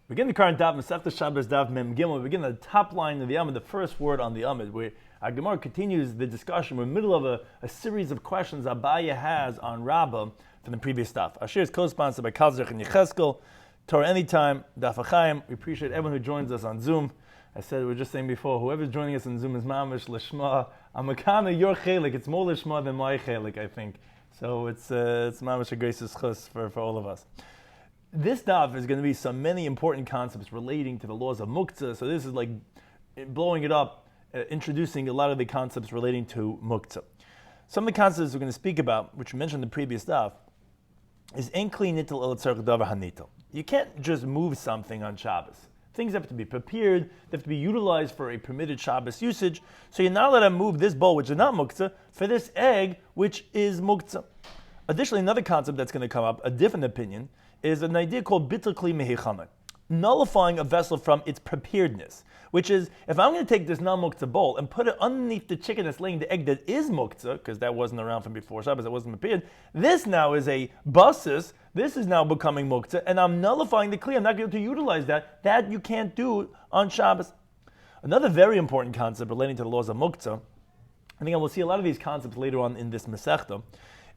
We begin the current Daf, Masechta Shabbos Daf Mem Gimel. We begin the top line of the Amud, the first word on the Amud, where our Gemara continues the discussion. We're in the middle of a series of questions Abaya has on Rabbah from the previous Daf. Our share is co-sponsored by Kalzach and Yecheskel. Torah Anytime, Daf Achayim. We appreciate everyone who joins us on Zoom. I said, we were just saying before, whoever's joining us on Zoom is Mamish, Lishma. Amakana, your chelik. It's more Lishma than my chelik, I think. So it's Mamish a gracious chus for all of us. This daf is going to be many important concepts relating to the laws of muktzah. So this is like blowing it up, introducing a lot of the concepts relating to muktzah. Some of the concepts we're going to speak about, which we mentioned in the previous daf, is ein kli nitel el tzarech davar hanitel. You can't just move something on Shabbos. Things have to be prepared, they have to be utilized for a permitted Shabbos usage. So you're not allowed to move this bowl, which is not muktzah, for this egg, which is muktzah. Additionally, another concept that's going to come up, a different opinion, is an idea called bitul kli mehechana, nullifying a vessel from its preparedness. Which is, if I'm going to take this non-muktzah bowl and put it underneath the chicken that's laying the egg that is muktzah, because that wasn't around from before Shabbos, that wasn't prepared, this now is a basis, this is now becoming muktzah, and I'm nullifying the kli, I'm not going to utilize that. That you can't do on Shabbos. Another very important concept relating to the laws of muktzah, I think I will see a lot of these concepts later on in this Masechta,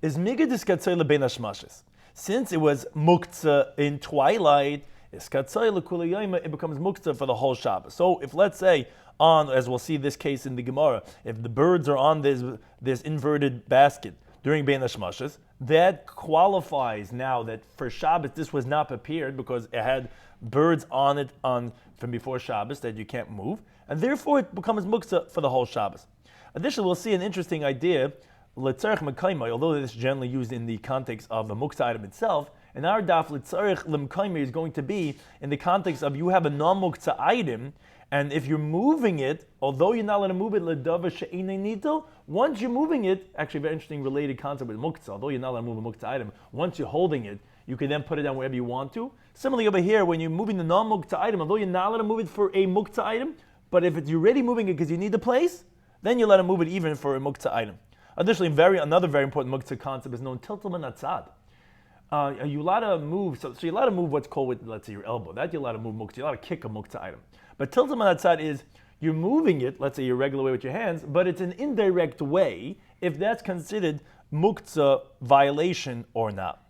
is migad iskatzay lebein hashmashes. Since it was muktzah in twilight, it becomes muktzah for the whole Shabbos. So if, let's say, as we'll see this case in the Gemara, if the birds are on this inverted basket during Bein Hashmashes, that qualifies now that for Shabbos this was not prepared because it had birds on it from before Shabbos that you can't move, and therefore it becomes muktzah for the whole Shabbos. Additionally, we'll see an interesting idea, L'tzarech mekaymai, although this is generally used in the context of the muktzah item itself, and our daf L'tzarech l'mekaymai is going to be in the context of you have a non-muktzah item, and if you're moving it, although you're not allowed to move it l'davar she'einei nitel, once you're moving it, actually a very interesting related concept with muktzah, although you're not allowed to move a muktzah item, once you're holding it, you can then put it down wherever you want to. Similarly over here, when you're moving the non-muktzah item, although you're not allowed to move it for a muktzah item, but if you're already moving it because you need the place, then you're allowed to move it even for a muktzah item. Additionally, another very important muktzah concept is known tiltel min hatzad. You're allowed to move, so you're allowed to move what's called with, let's say, your elbow. That you're allowed to move muktzah. You're allowed to kick a muktzah item. But tiltel min hatzad is you're moving it, let's say your regular way with your hands, but it's an indirect way if that's considered muktzah violation or not.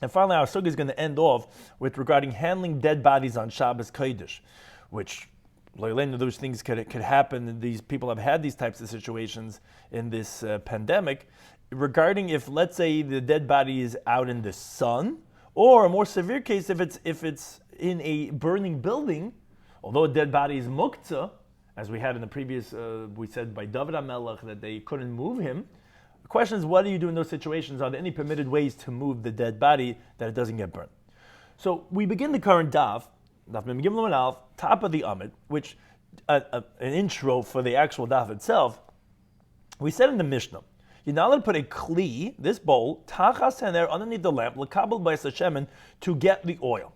And finally, our sugya is going to end off with regarding handling dead bodies on Shabbos Kodesh, which those things could happen. These people have had these types of situations in this pandemic. Regarding if, let's say, the dead body is out in the sun, or a more severe case, if it's in a burning building, although a dead body is muktzah, as we had in the previous, we said by David HaMelech that they couldn't move him. The question is, what do you do in those situations? Are there any permitted ways to move the dead body that it doesn't get burned? So we begin the current daf Mem Gimel and Alf, top of the Amud, which an intro for the actual daf itself. We said in the Mishnah, you're not allowed to put a kli, this bowl, tachas hener, underneath the lamp, l'kabel b'es hashemen, to get the oil.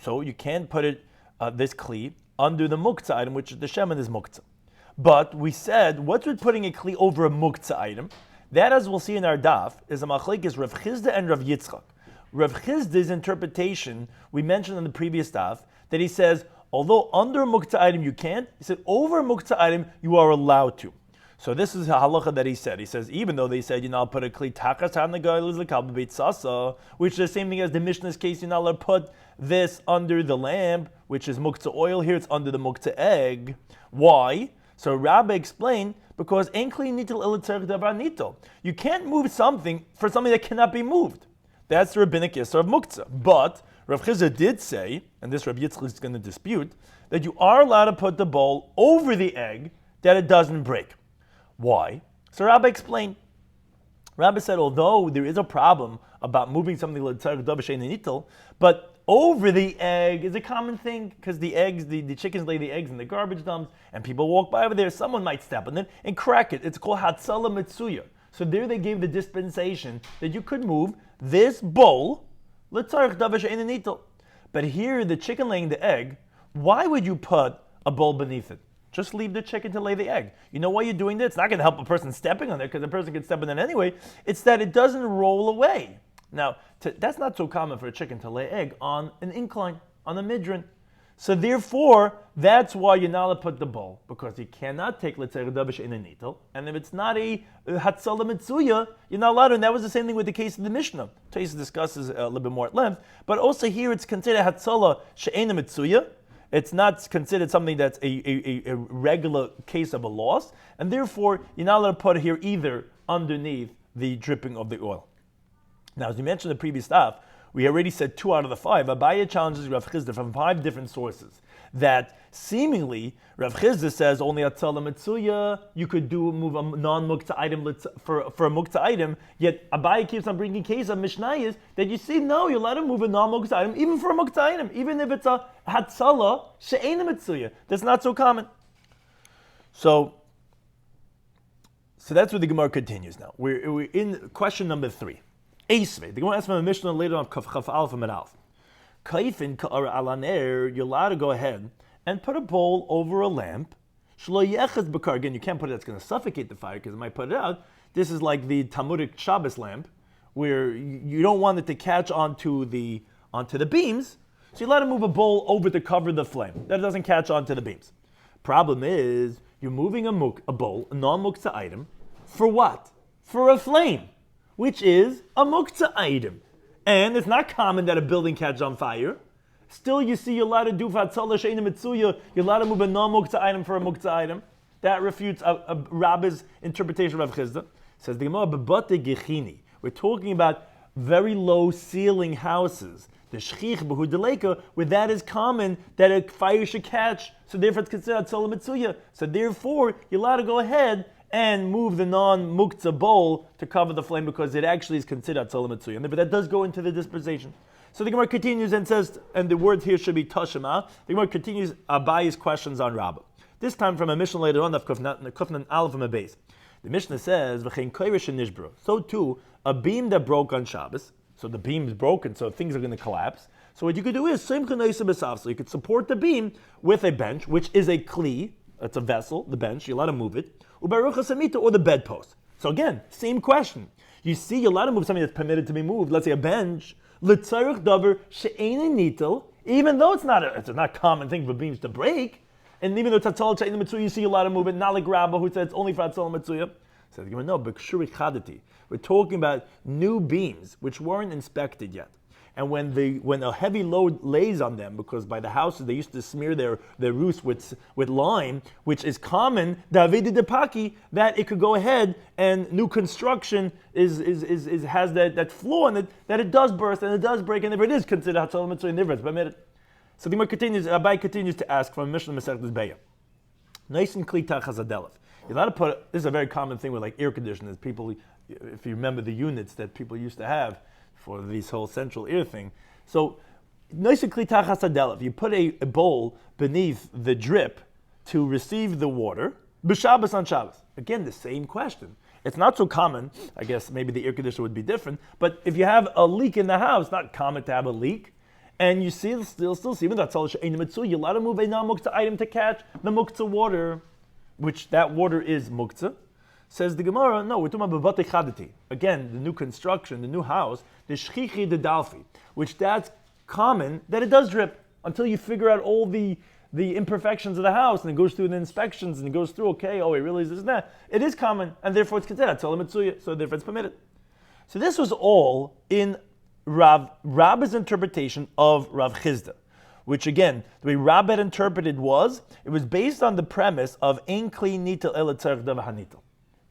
So you can't put it, this kli, under the muktzah item, which the shemen is muktzah. But we said, what's with putting a kli over a muktzah item? That, as we'll see in our daf, is a machlekes Rav Chizda and Rav Yitzchak. Rav Chizda's interpretation, we mentioned in the previous daf, that he says, although under a muktzah item you can't, he said over a muktzah item you are allowed to. So this is a halacha that he said. He says, even though they said you're not allowed to put a kli takas hanagay, which is the same thing as the Mishnah's case, you're not allowed to put this under the lamp, which is muktzah oil. Here it's under the muktzah egg. Why? So Rabbi explained, because ein kli nitel el tzarech davar nitel. You can't move something for something that cannot be moved. That's the rabbinic yisur of muktzah. But Rav Chizda did say, and this Rabbi Yitzchak is going to dispute, that you are allowed to put the bowl over the egg that it doesn't break. Why? So Rabbi explained. Rabbi said, although there is a problem about moving something like tzarech davar she'einei nitel, but over the egg is a common thing because the eggs, the chickens lay the eggs in the garbage dumps, and people walk by over there. Someone might step on it and crack it. It's called hatzala mitzuya. So there they gave the dispensation that you could move this bowl, l'tzarech davar she'einei nitel. But here, the chicken laying the egg, why would you put a bowl beneath it? Just leave the chicken to lay the egg. You know why you're doing that? It's not going to help a person stepping on it because the person can step on it anyway. It's that it doesn't roll away. Now, that's not so common for a chicken to lay egg on an incline. on a midran. So therefore, that's why you're not allowed to put the bowl, because you cannot take L'tzarech davar in a nitel, and if it's not a hatzala mitzuya, you're not allowed to. And that was the same thing with the case of the Mishnah. Taisa discusses a little bit more at length, but also here it's considered hatzala she'ena mitzuya. It's not considered something that's a regular case of a loss, and therefore you're not allowed to put it here either underneath the dripping of the oil. Now, as we mentioned in the previous stuff, we already said 2 out of the 5. Abaye challenges Rav Chisda from 5 different sources that seemingly Rav Chisda says only atzala mitzuya you could move a non-mukta item for a mukta item. Yet Abaye keeps on bringing case of Mishnayos that you see no, you're allowed to move a non-mukta item even for a mukta item, even if it's a hatzala she'ena mitzuya. That's not so common. So that's where the Gemara continues now. We're in question number 3. Esvei. The Gemara asks from a Mishnah later on Chaf Aleph and Alf. Kaifin ka'ara alaner. You're allowed to go ahead and put a bowl over a lamp. Shlo yechaz bakar. Again, you can't put it. That's going to suffocate the fire because it might put it out. This is like the Talmudic Shabbos lamp, where you don't want it to catch onto the beams. So you're allowed to move a bowl over to cover the flame. That doesn't catch onto the beams. Problem is you're moving a bowl, a non-muktzah item, for what? For a flame, which is a muktzah item. And it's not common that a building catches on fire. Still, you see, you're allowed to do fatzala she'ena mitzuya. You're allowed to move a non-muktzah item for a muktzah item. That refutes a Rabbi's interpretation of Rav Chisda. Says the Gemara, bebate gechini. We're talking about very low ceiling houses. The shchich b'hu deleka, where that is common that a fire should catch. So therefore, it's considered fatzala mitzuya. So therefore, you're allowed to go ahead and move the non-muktzah bowl to cover the flame because it actually is considered hatzala mitzuya. But that does go into the dispensation. So the Gemara continues and says, and the word here should be tashema. The Gemara continues Abaye's questions on Rabbah. This time from a Mishnah later on, Kufnan Aleph from a base. The Mishnah says, V'chein koirish nishbro. So too, a beam that broke on Shabbos, so the beam is broken, so things are going to collapse. So what you could do is, so you could support the beam with a bench, which is a kli, it's a vessel, the bench, you're allowed to move it, or the bedpost. So again, same question. You see, you're allowed to move something that's permitted to be moved. Let's say a bench, l'tzarech davar she'ena nitel, even though it's not a common thing for beams to break, and even though it's hatzal she'ena mitzuya, you see you're allowed to move it. Not like Rabbah who said it's only for hatzal mitzuya. So no, b'kshuri chadati. We're talking about new beams which weren't inspected yet. And when a heavy load lays on them, because by the houses they used to smear their roofs with lime, which is common, Davidi Depaki, that it could go ahead and new construction has that flaw in it that it does burst and it does break, and if it is considered hatzal mitzvah, never it's permitted. So the Gemara continues. Abai continues to ask from Mishnah Masechtas Beya. Nice and kli tachas adelef. You're allowed to put. This is a very common thing with like air conditioners. People, if you remember the units that people used to have for this whole central air thing. So, you put a bowl beneath the drip to receive the water, b'Shabbos on Shabbos. Again, the same question. It's not so common. I guess maybe the air conditioner would be different. But if you have a leak in the house, not common to have a leak, and you still see, even though you're allowed to move a non-muktzah item to catch the muktzah water, which that water is muktzah. Says the Gemara, no, we're talking about b'batei chadati. Again, the new construction, the new house, the shchichi de dalfi, which that's common, that it does drip until you figure out all the imperfections of the house, and it goes through the inspections, and it goes through, okay, oh, it really is this and that. It is common, and therefore it's considered hatzala mitzuya, so therefore it's permitted. So this was all in Rabbi's interpretation of Rav Chisda, which again, the way Rabbah had interpreted it was based on the premise of ein kli nitel ela tzarech davar hanitel.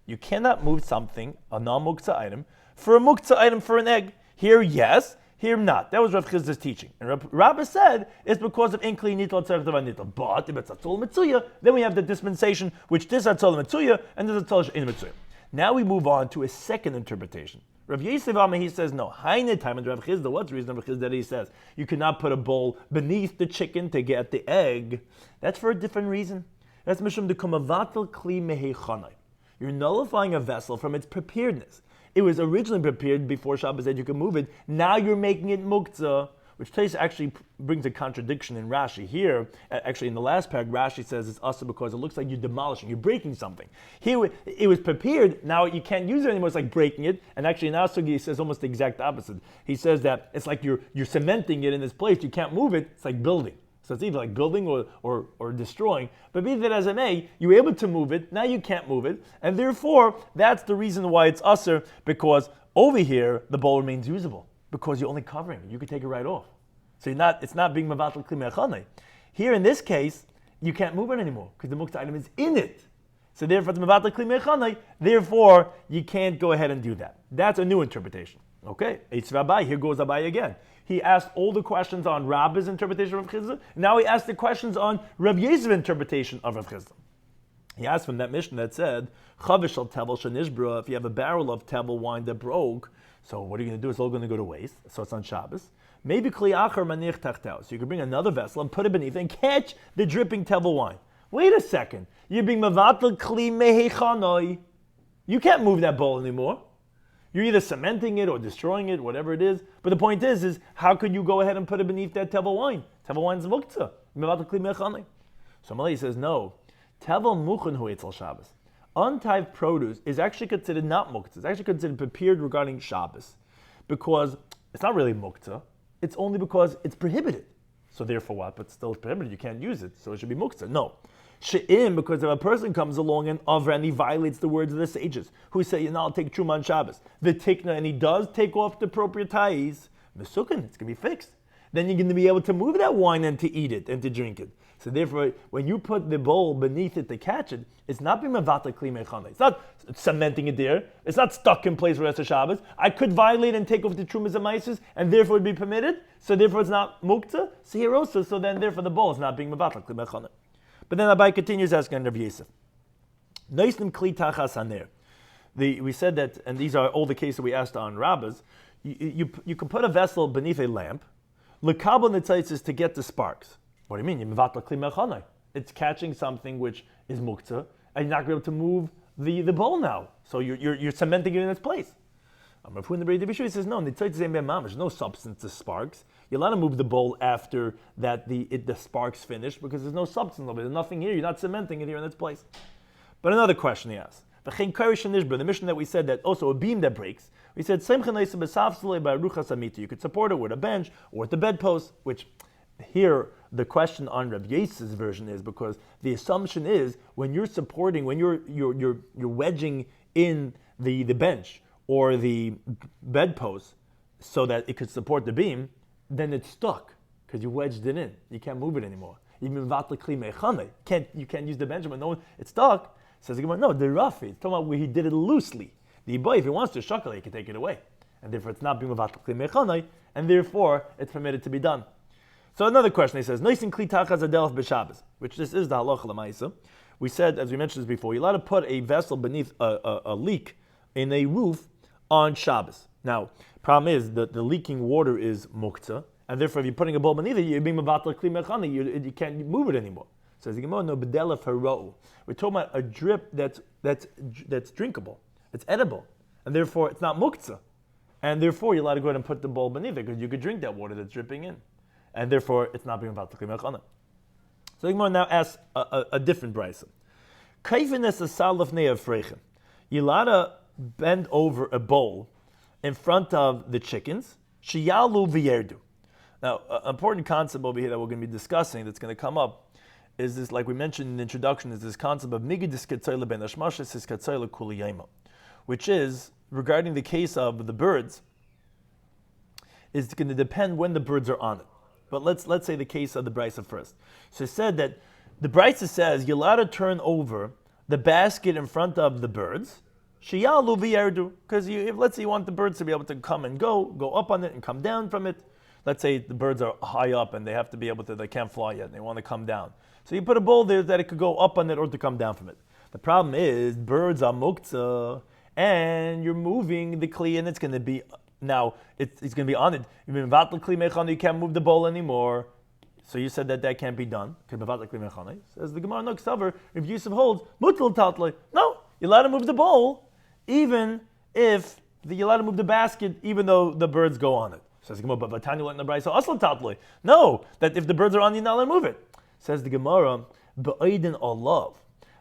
You cannot move something, a non-muktzah item, for a muktzah item for an egg. Here, yes. Here, not. That was Rav Chisda's teaching. And Rabbah said it's because of inkli nitel tzarech davar nitel. But if it's hatzol mitzuya, then we have the dispensation, which this hatzol mitzuya and this hatzol she'ena mitzuya. Now we move on to a second interpretation. Rav Yosef he says no. Haine time and Rav Chisda. What's the reason Rav Chisda he says you cannot put a bowl beneath the chicken to get the egg? That's for a different reason. That's mishum de kumavatel kli mehechanai. You're nullifying a vessel from its preparedness. It was originally prepared before Shabbos said you can move it. Now you're making it muktzah. which Tais actually brings a contradiction in Rashi. Here, actually in the last paragraph, Rashi says it's asa because it looks like you're demolishing, you're breaking something. Here, it was prepared, now you can't use it anymore, it's like breaking it. And actually in our sugi, he says almost the exact opposite. He says that it's like you're cementing it in this place, you can't move it, it's like building. So it's either like building or destroying. But be that as it may, you were able to move it, now you can't move it. And therefore, that's the reason why it's usher, because over here, the bowl remains usable. Because you're only covering it. You could take it right off. So it's not being mevatel kli me'achanei. Here in this case, you can't move it anymore, because the muktzah item is in it. So therefore, it's mevatel kli me'achanei. Therefore, you can't go ahead and do that. That's a new interpretation. Okay? It's Rabbi. Here goes Rabbi again. He asked all the questions on Rabbi's interpretation of Rav Chisda. Now he asked the questions on Rav Yezev's interpretation of Rav Chisda. He asked from that mission that said, Chavish al tevel shenishbra, if you have a barrel of tevel wine that broke, so what are you going to do? It's all going to go to waste. So it's on Shabbos. Maybe kli acher manich tachtau. So you can bring another vessel and put it beneath and catch the dripping tevel wine. Wait a second. You're being mevatel kli mehechanoi. You can't move that bowl anymore. You're either cementing it or destroying it, whatever it is. But the point is how could you go ahead and put it beneath that tevel wine? Tevel wine's muktzah. So Malay says, no. Tevel muchen hu etzel Shabbos. Untithed produce is actually considered not muktzah. It's actually considered prepared regarding Shabbos. Because it's not really muktzah. It's only because it's prohibited. So therefore what? But still it's prohibited. You can't use it. So it should be muktzah. No. She'im, because if a person comes along and avra and he violates the words of the sages, who say, I'll take truma on Shabbos, the tikna, and he does take off the appropriate tais, mesukin, it's going to be fixed. Then you're going to be able to move that wine and to eat it and to drink it. So therefore, when you put the bowl beneath it to catch it, it's not being mavata kli mechaneh. It's not cementing it there. It's not stuck in place for the rest of Shabbos. I could violate and take off the trumas and maises, and therefore it would be permitted. So therefore it's not muktzah. So here also, so then therefore the bowl is not being mavata kli mechaneh. But then Abai continues asking Rabbi Yosef. Noisnim kli tachas haner. We said that, and these are all the cases we asked on rabbis. You can put a vessel beneath a lamp. L'kabel netzaitz is to get the sparks. What do you mean? It's catching something which is muktzah, and you're not going to be able to move the bowl now. So you're cementing it in its place. Rav Huna Bar Yisrael says no. There's no substance to sparks. You're allowed to move the bowl after that the sparks finish because there's no substance of it. There's nothing here. You're not cementing it here in its place. But another question he asks. The mission that we said that also a beam that breaks. We said you could support it with a bench or with the bedpost, which here the question on Rabbi Yosef's version is because the assumption is when you're supporting, when you're wedging in the bench or the bedpost so that it could support the beam, then it's stuck because you wedged it in. You can't move it anymore. You can't use the bench, but no, it's stuck. Says again, no, the Rafi. It's talking about where he did it loosely. The boy, if he wants to shakal, he can take it away, and therefore it's not being mevatel kli mechanai, and therefore it's permitted to be done. So another question he says, noisin kli tachas adelf b'Shabbos, which this is the halacha l'maisa. We said, as we mentioned this before, you're allowed to put a vessel beneath a leak in a roof on Shabbos. Now, problem is that the leaking water is muktzah, and therefore if you're putting a bowl beneath it, you're being mevatel kli mechanai. You can't move it anymore. Says the Gemara, no bedelef haro. We're talking about a drip that's drinkable, it's edible, and therefore it's not muktzah, and therefore you're allowed to go ahead and put the bowl beneath it because you could drink that water that's dripping in, and therefore it's not being about to kli. So the Gemara now asks a different brisa. Kaifin es asalaf ne'afreichem. You're allowed to bend over a bowl in front of the chickens. Shiyalu v'yerdu. Now, an important concept over here that we're going to be discussing that's going to come up is this, like we mentioned in the introduction, is this concept of migidis katzayla ben hashmashas is katzayla kuliyayma, which is, regarding the case of the birds, is going to depend when the birds are on it. But let's say the case of the brisa first. So it said that the brisa says you're allowed to turn over the basket in front of the birds, shiyalu v'yardu, because let's say you want the birds to be able to come and go up on it and come down from it. Let's say the birds are high up and they have to be able to, they can't fly yet, and they want to come down. So you put a bowl there that it could go up on it or to come down from it. The problem is birds are muktzah, and you're moving the kli, and it's going to be, now it's going to be on it. You can't move the bowl anymore. So you said that can't be done. Says the Gemara, no, Ksaver, if Yosef holds, mutal tatloi. No, you're allowed to move the bowl, even if you're allowed to move the basket, even though the birds go on it. Says the Gemara, but Vatanya let in the Brisa asla tatloi. No, that if the birds are on, you're not allowed to move it. Says the Gemara, ba'idin olav.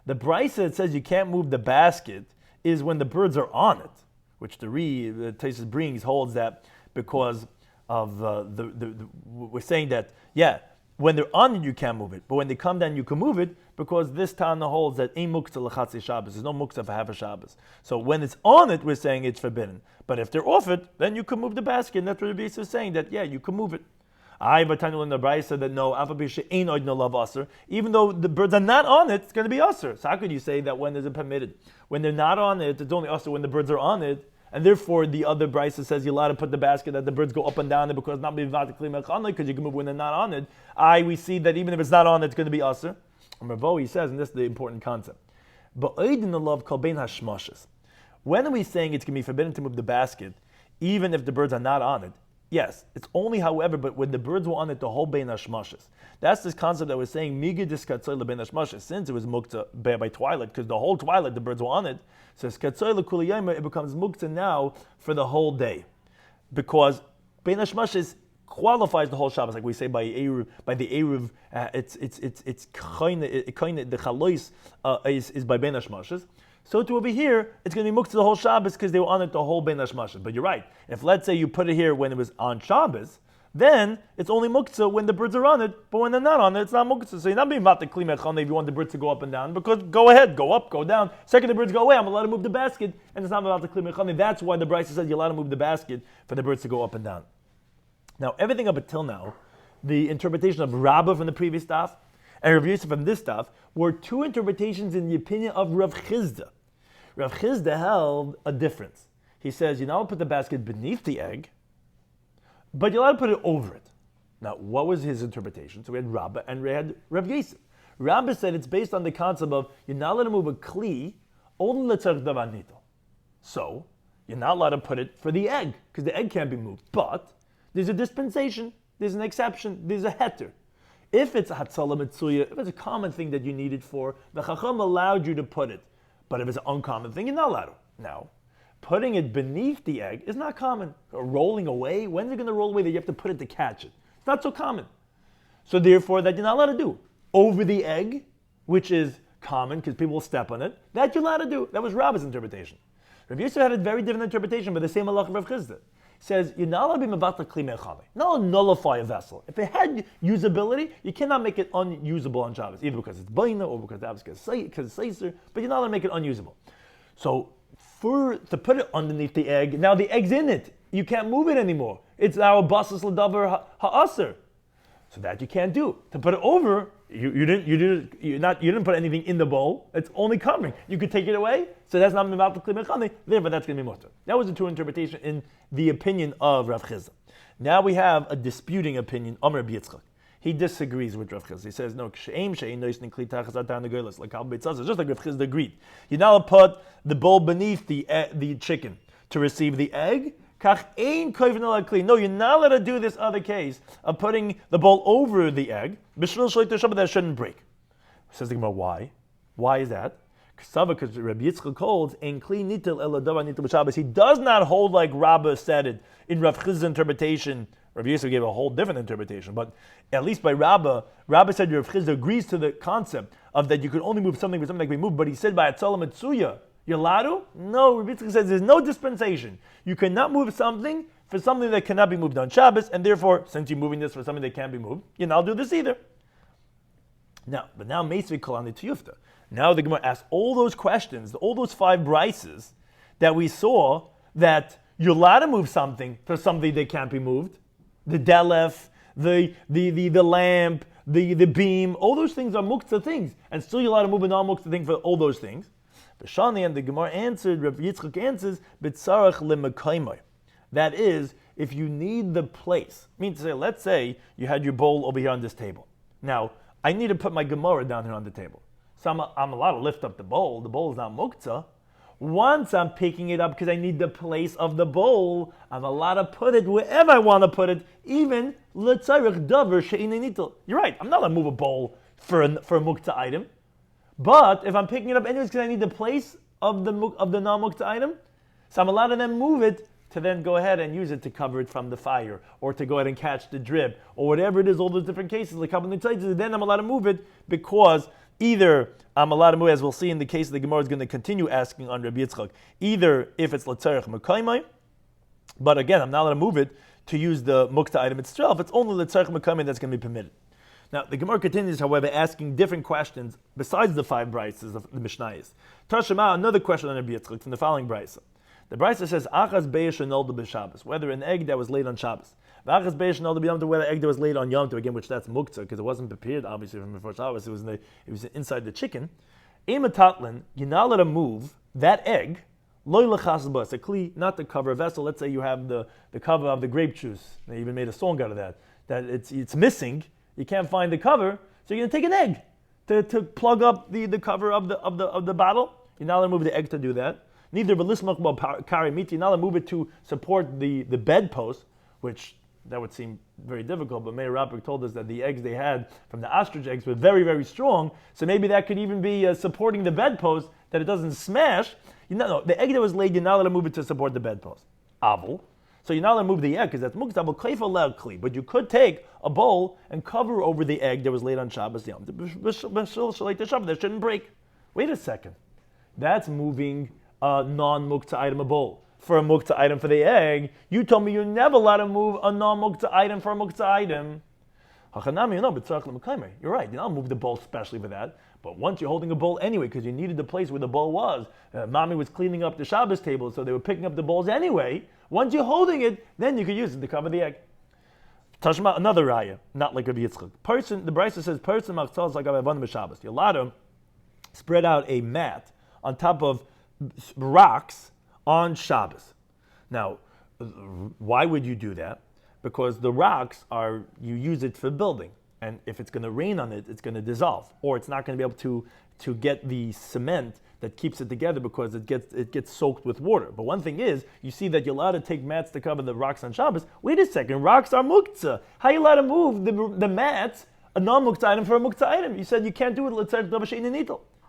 The Brisa that says you can't move the basket is when the birds are on it, which the Taisus brings holds that because of we're saying that when they're on it you can't move it, but when they come down you can move it because this Tana holds that ein muktzah l'chatzei Shabbos. There's no muktzah for half a Shabbos. So when it's on it, we're saying it's forbidden. But if they're off it, then you can move the basket. And that's what Rabbi Yisrael is saying, that you can move it. I Vatanu in the Brayse said that no, ain't oid no love aser. Even though the birds are not on it, it's going to be aser. So how could you say that when is it permitted? When they're not on it, it's only aser when the birds are on it. And therefore, the other Brisa says you're allowed to put the basket that the birds go up and down it because not because you can move when they're not on it. We see that even if it's not on it, it's going to be aser. And Ravo, he says, and this is the important concept. But in the love called bein hashmashes. When are we saying it's going to be forbidden to move the basket, even if the birds are not on it? Yes, it's only, however, but when the birds were on it, the whole bein hashmashes. That's this concept that we're saying miga diskatzoy lebein hashmashes. Since it was mukta by twilight, because the whole twilight the birds were on it, so skatzoy lekuli it becomes mukta now for the whole day, because bein hashmashes qualifies the whole Shabbos, like we say by the Eruv, it's kind of the chalois is by bein hashmashes. So to over here, it's going to be muktzah the whole Shabbos because they were on it the whole bein hashmashes. But you're right. If let's say you put it here when it was on Shabbos, then it's only muktzah when the birds are on it. But when they're not on it, it's not muktzah. So you're not being about the kli mechane if you want the birds to go up and down. Because go ahead, go up, go down. Second the birds go away, I'm allowed to move the basket, and it's not about the kli mechane. That's why the Brisa says you're allowed to move the basket for the birds to go up and down. Now everything up until now, the interpretation of Rabbah from the previous daf and Rav Yosef from this daf were two interpretations in the opinion of Rav Chizda. Rav Chizda held a difference. He says you're not allowed to put the basket beneath the egg, but you're allowed to put it over it. Now, what was his interpretation? So we had Rabbah and we had Rav Yosef. Rabbah said it's based on the concept of you're not allowed to move a kli only l'tzarech davar nito. So you're not allowed to put it for the egg because the egg can't be moved. But there's a dispensation, there's an exception, there's a heter. If it's a hatzalah mitzuya, if it's a common thing that you need it for, the chacham allowed you to put it. But if it's an uncommon thing, you're not allowed to. Now, putting it beneath the egg is not common. Or rolling away, when's it going to roll away that you have to put it to catch it? It's not so common. So therefore, that you're not allowed to do. Over the egg, which is common because people will step on it, that you're allowed to do. That was Rabbah's interpretation. Rav Yosef had a very different interpretation, but the same halach of Rav Chizda. Says you're not allowed to be mevatel kli mechane. Not nullify a vessel. If it had usability, you cannot make it unusable on Shabbos, either because it's baina or because it's seiser. But you're not allowed to make it unusable. So to put it underneath the egg, now the egg's in it. You can't move it anymore. It's now a basas l'davar ha'aser. So that you can't do. To put it over, you didn't put anything in the bowl. It's only covering. You could take it away. So that's not mevatel kli mechane. Therefore, that's going to be mutter. That was the true interpretation in the opinion of Rav Chizda. Now we have a disputing opinion. Amar Rabbi Yitzchak. He disagrees with Rav Chizda. He says no. Just like Rav Chizda agreed. You now put the bowl beneath the chicken to receive the egg. No, you're not allowed to do this other case of putting the bowl over the egg. That shouldn't break. Says the Gemara, why? Why is that? Because Rabbi Yitzchak holds he does not hold like Rabbah said it in Rav Chizda's interpretation. Rabbi Yitzchak gave a whole different interpretation, but at least by Rabbah said Rav Chizda agrees to the concept of that you can only move something for something that can be moved. But he said by Atzalah Mitzuya, you're allowed to? No, Rabbi Yitzchak says there's no dispensation. You cannot move something for something that cannot be moved on Shabbos, and therefore, since you're moving this for something that can't be moved, you're not do this either. Now Meisvei Kolani Tiyufta. Now the Gemara asks all those questions, all those 5 brises that we saw that you're allowed to move something for something that can't be moved. The delef, the lamp, the beam, all those things are muktzah things, and still you're allowed to move a non-muktzah thing for all those things. B'shani, and the Gemara answered, Rav Yitzchak answers, b'tzarach lemekaymai. That is, if you need the place. I mean to say, let's say you had your bowl over here on this table. Now, I need to put my Gemara down here on the table. So I'm allowed to lift up the bowl. The bowl is not muktzah. Once I'm picking it up because I need the place of the bowl, I'm allowed to put it wherever I want to put it, even l'tzarech davar she'inei nitel. You're right, I'm not allowed to move a bowl for a muktzah item. But if I'm picking it up anyways because I need the place of the non-muktzah item, so I'm allowed to then move it to then go ahead and use it to cover it from the fire, or to go ahead and catch the drip, or whatever it is, all those different cases, like then I'm allowed to move it, because either I'm allowed to move, as we'll see in the case of the Gemara is going to continue asking on Rabbi Yitzchak, either if it's l'tzarech mekaymai, but again, I'm not allowed to move it to use the mukta item itself. It's only l'tzarech mekaymai that's going to be permitted. Now, the Gemara continues, however, asking different questions besides the 5 brises of the Mishnayos. Tashema, another question on Rabbi Yitzchak from the following brisa. The brisa says, Achas be'esh nolda b'Shabbos, whether an egg that was laid on Shabbos. Achas be'esh nolda b'Yom Tov, whether an egg that was laid on Yom Tov, again, which that's muktzah, because it wasn't prepared, obviously, from before Shabbos. It was inside the chicken. Ematatlan, you're not allowed to move that egg, loy l'chas bas, a kli, not to cover a vessel. Let's say you have the cover of the grape juice. They even made a song out of that it's missing. You can't find the cover, so you're going to take an egg to plug up the cover of the bottle. You're not allowed to move the egg to do that. Neither b'lismach kari miti, you're not allowed to move it to support the bedpost, which that would seem very difficult, but Meir Rappert told us that the eggs they had from the ostrich eggs were very, very strong, so maybe that could even be supporting the bedpost, that it doesn't smash. No, the egg that was laid, you're not allowed to move it to support the bedpost. Avul. So you're not allowed to move the egg, because that's muktzah, but you could take a bowl and cover over the egg that was laid on Shabbos Yom. That shouldn't break. Wait a second. That's moving a non-muktzah item, a bowl. For a muktzah item for the egg, you told me you're never allowed to move a non-muktzah item for a muktzah item. You're right, you're not move the bowl specially for that. But once you're holding a bowl anyway, because you needed the place where the bowl was, mommy was cleaning up the Shabbos table, so they were picking up the bowls anyway. Once you're holding it, then you could use it to cover the egg. Tashma, another raya, not like Rabbi Yitzchak. The Brisa says, person machzal like Avon b'Shabbos. You're allowed to spread out a mat on top of rocks on Shabbos. Now, why would you do that? Because the rocks you use it for building. And if it's going to rain on it, it's going to dissolve. Or it's not going to be able to get the cement that keeps it together, because it gets soaked with water. But one thing is, you see that you're allowed to take mats to cover the rocks on Shabbos. Wait a second, rocks are muktzah. How are you allowed to move the mats, a non-muktzah item, for a muktzah item? You said you can't do it. Let's say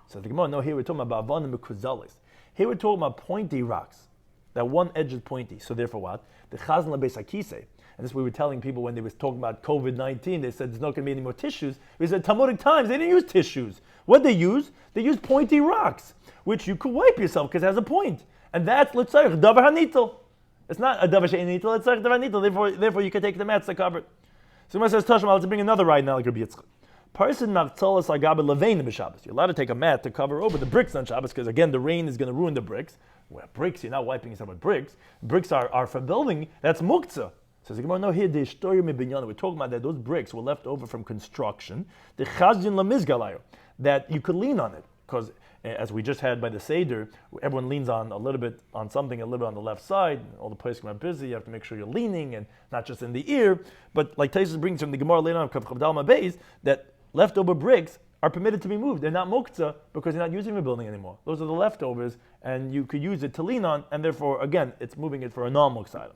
so the Gemara, no, here we're talking about avanim b'kuzalis. Here we're talking about pointy rocks. That one edge is pointy. So therefore what? The chazan lebeis hakisei. And this we were telling people when they were talking about COVID-19. They said there's not going to be any more tissues. We said Talmudic times, they didn't use tissues. What they use? They use pointy rocks, which you could wipe yourself because it has a point. And that's l'tzarech davar hanitel. It's not a davar she'ein nitel, it's l'tzarech davar hanitel. Therefore you can take the mats to cover it. So when it says Tashma, let's bring another right now like Rabbi Yitzchak. Person machzolas agabe levein b'Shabbos. You're allowed to take a mat to cover over the bricks on Shabbos, because again the rain is going to ruin the bricks. Well, bricks, you're not wiping yourself with bricks. Bricks are for building. That's muktzah. So the Gemara, no, here the story we're talking about that those bricks were left over from construction. The chazin lamizgalayo, that you could lean on it, because as we just had by the Seder, everyone leans on a little bit on something, a little bit on the left side. All the places are busy. You have to make sure you're leaning and not just in the ear. But like Taisus brings from the Gemara later on, that leftover bricks are permitted to be moved. They're not muktzah because you're not using the building anymore. Those are the leftovers, and you could use it to lean on, and therefore, again, it's moving it for a non-muktzah item.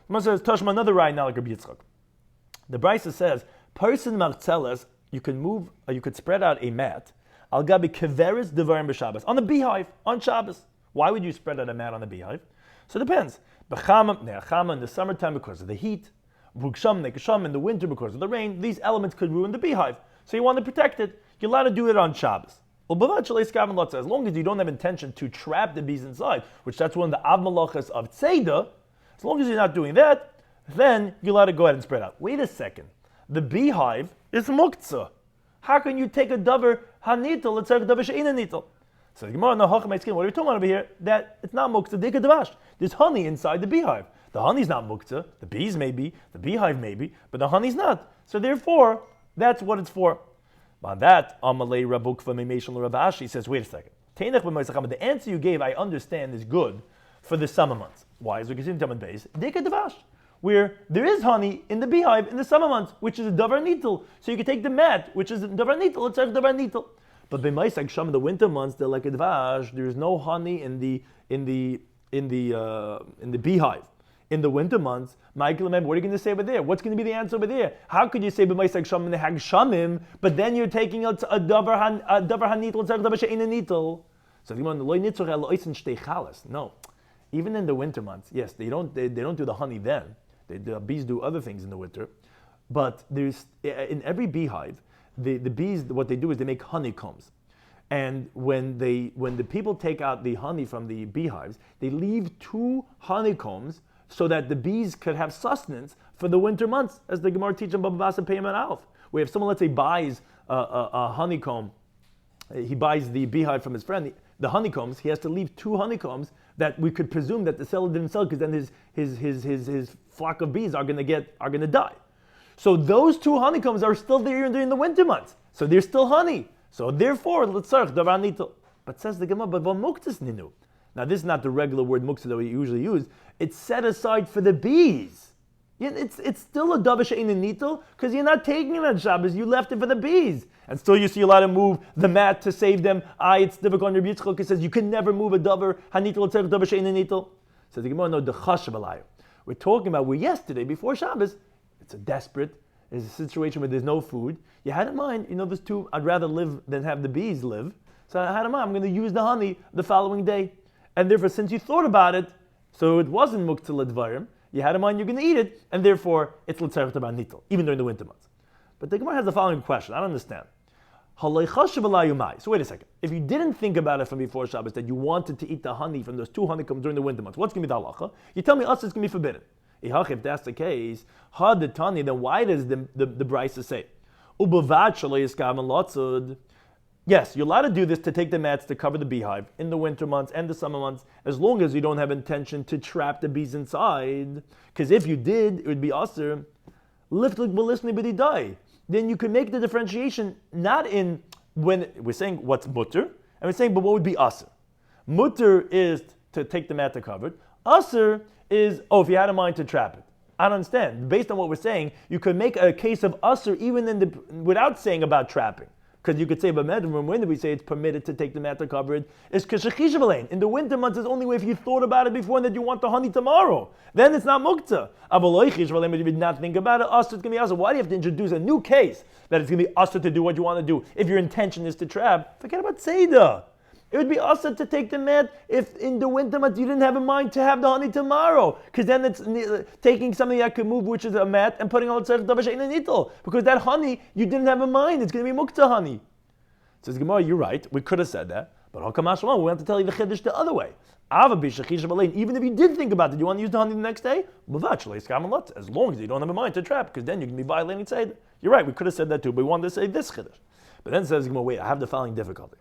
The says, Tashma, another right now like Rabbi Yitzchak. The Brisa says, person martzeles, you could spread out a mat, al gabi keveres devarim b'Shabbos, on the beehive, on Shabbos. Why would you spread out a mat on the beehive? So it depends. B'chama in the summertime because of the heat, v'gsham nekasham in the winter because of the rain, these elements could ruin the beehive. So you want to protect it, you're allowed to do it on Shabbos. As long as you don't have intention to trap the bees inside, which that's one of the av malachas of tzeda, as long as you're not doing that, then you're allowed to go ahead and spread out. Wait a second. The beehive is muktzah. How can you take a davar hanitel, let's say a davar she'ina nitel? So the Gemara, no, what are we talking about over here? That it's not muktzah, dika davash. There's honey inside the beehive. The honey's not muktzah. The bees may be, the beehive may be, but the honey's not. So therefore, that's what it's for. On that, Amalei Rabukva Meimeshal Ravashi says, wait a second. The answer you gave, I understand, is good for the summer months. Why? As we continue to base, dika davash, where there is honey in the beehive in the summer months, which is a davar nitel. So you can take the mat, which is a davar nitel. Let's say davar nitel. But b'maisag sham in the winter months, they're like a davash. There is no honey in the beehive. In the winter months, Michael, what are you going to say over there? What's going to be the answer over there? How could you say b'maisag sham in the hag shamim, but then you're taking a davar hanitel, davar she'ina nitel? So the loy nitzur el oisin shtei chalas. No. even in the winter months, yes, they don't do the honey then. The bees do other things in the winter, but there's in every beehive, the bees, what they do is they make honeycombs. And when the people take out the honey from the beehives, they leave 2 honeycombs so that the bees could have sustenance for the winter months, as the Gemara teaches in Baba Basa Peyam and Aleph. Where if someone, let's say, buys a honeycomb, he buys the beehive from his friend, the honeycombs, he has to leave 2 honeycombs that we could presume that the seller didn't sell, because then his flock of bees are going to die. So those 2 honeycombs are still there during the winter months. So there's still honey. So therefore, let's start davar nitel. But says the Gemara, but muktzas ninu. Now this is not the regular word muktzah that we usually use. It's set aside for the bees. It's still a davar she'ein nitel, because you're not taking it on Shabbos. You left it for the bees, and still you see a lot of move the mat to save them. It's difficult. Rabbi Yitzchak, it says you can never move a davar hanitel tzarich davar she'ein nitel. Says the Gemara, no, the chashav alayu. We're talking about where yesterday before Shabbos, it's a desperate. It's a situation where there's no food. You had in mind, there's 2, I'd rather live than have the bees live. So I had in mind, I'm going to use the honey the following day. And therefore, since you thought about it, so it wasn't muktzah l'dvarim, you had in mind you're going to eat it, and therefore it's l'tzarech taban nitel, even during the winter months. But the Gemara has the following question. I don't understand. So wait a second. If you didn't think about it from before Shabbos, that you wanted to eat the honey from those 2 honeycombs during the winter months, what's going to be the halacha? You tell me us it's going to be forbidden. If that's the case, then why does the Brisa say, yes, you're allowed to do this to take the mats to cover the beehive in the winter months and the summer months, as long as you don't have intention to trap the bees inside. Because if you did, it would be aser. Then you can make the differentiation not in when we're saying what's mutter, and we're saying, but what would be aser? Mutter is to take the mat to cover it. Aser is, if you had a mind to trap it. I don't understand. Based on what we're saying, you could make a case of aser even without saying about trapping. Because you could say, but when did we say it's permitted to take the mat to cover it? It's k'shechishavalein. In the winter months, it's only if you thought about it before and that you want the honey tomorrow. Then it's not muktzah. If you did not think about it, aser, it's going to be aser. Why do you have to introduce a new case that it's going to be aser to do what you want to do? If your intention is to trap, forget about seidah. It would be aser to take the mat if in the winter months you didn't have in mind to have the honey tomorrow. Because then it's taking something that could move, which is a mat, and putting on tzarich davar she'ein nitel. Because that honey you didn't have in mind. It's going to be muktzah honey. Says Gemara, you're right. We could have said that. But we want to tell you the chiddush the other way. Even if you did think about it, you want to use the honey the next day? As long as you don't have in mind to trap, because then you can be violating tzeidah. You're right. We could have said that too, but we wanted to say this chiddush. But then says Gemara, wait, I have the following difficulty.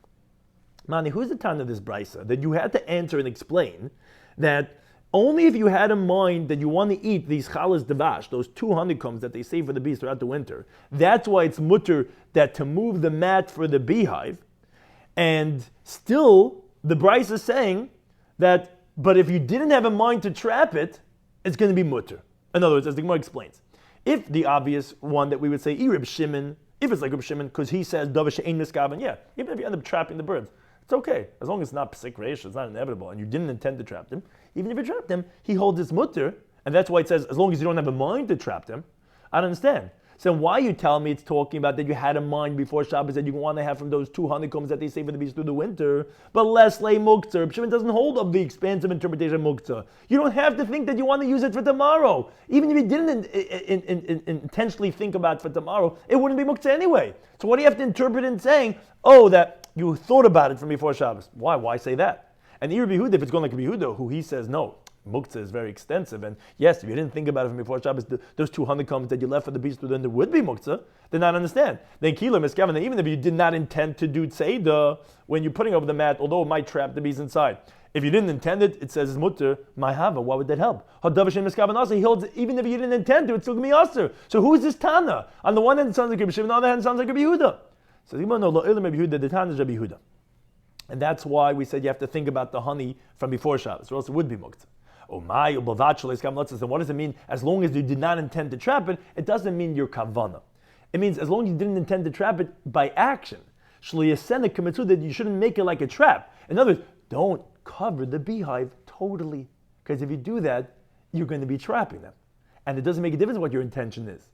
Mani, who's the time of this brisa that you had to answer and explain that only if you had in mind that you want to eat these chalas devash, those 2 honeycombs that they save for the bees throughout the winter, that's why it's mutter that to move the mat for the beehive, and still the brisa is saying that, but if you didn't have in mind to trap it, it's going to be mutter. In other words, as the Gemara explains, if the obvious one that we would say, Reb Shimon, if it's like Reb Shimon, because he says davar she'ein miskaven, yeah, even if you end up trapping the birds, it's okay, as long as it's not psik reish, it's not inevitable, and you didn't intend to trap them. Even if you trapped them, he holds his mutter, and that's why it says, as long as you don't have a mind to trap them. I don't understand. So why are you telling me it's talking about that you had a mind before Shabbos that you want to have from those 2 honeycombs that they save for the bees through the winter, but less lay muktzah? Shimon doesn't hold up the expansive interpretation of muktzah. You don't have to think that you want to use it for tomorrow. Even if you didn't intentionally think about it for tomorrow, it wouldn't be muktzah anyway. So what do you have to interpret in saying, that you thought about it from before Shabbos? Why? Why say that? And Rabbi Yehuda, if it's going like Rabbi Yehuda, who he says, no, muktzah is very extensive, and yes, if you didn't think about it from before Shabbos, those 2 honeycombs that you left for the beast, then there would be muktzah, then I understand. Then kila miskaven, even if you did not intend to do tzeidah, when you're putting over the mat, although it might trap the bees inside, if you didn't intend it, it says it's mutter, my hava, why would that help? He holds, even if you didn't intend to, it's still going to be aser. So who is this Tana? On the one hand, it sounds like Rabbi Shimon, on the other hand, it sounds like Rabbi Yehuda. So the Tana is Rabbi Yehuda. And that's why we said you have to think about the honey from before Shabbos, or else it would be muktzah. Then what does it mean? As long as you did not intend to trap it, it doesn't mean your kavana. It means as long as you didn't intend to trap it by action, that you shouldn't make it like a trap. In other words, don't cover the beehive totally, because if you do that, you're going to be trapping them. And it doesn't make a difference what your intention is.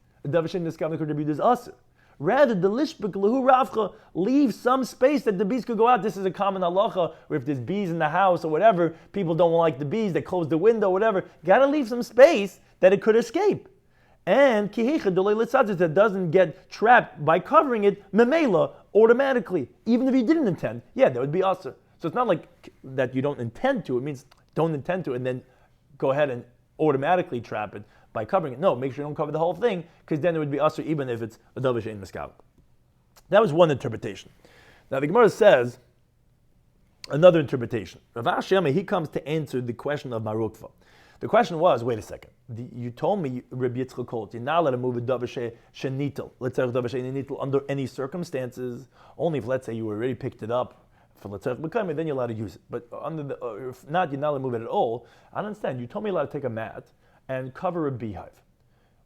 Rather, the lishbek lehu ravcha, leave some space that the bees could go out. This is a common halacha where if there's bees in the house or whatever, people don't like the bees, they close the window, whatever. Got to leave some space that it could escape. And kihecha dolei litzatzis, that doesn't get trapped by covering it memela automatically, even if you didn't intend. Yeah, that would be usher. So it's not like that you don't intend to. It means don't intend to and then go ahead and automatically trap it by covering it. No, make sure you don't cover the whole thing, because then it would be usher even if it's a davar she'ein miskav. That was one interpretation. Now the Gemara says another interpretation. Rav Ashi, he comes to answer the question of Marukva. The question was, wait a second, you told me, Rabbi Yitzchak Kolt, you're not allowed to move a davar she'nitel, let's say davar she'ein nitel, under any circumstances, only if, let's say, you already picked it up for let's say then you're allowed to use it. But under the, if not, you're not allowed to move it at all. I don't understand. You told me you're allowed to take a mat and cover a beehive.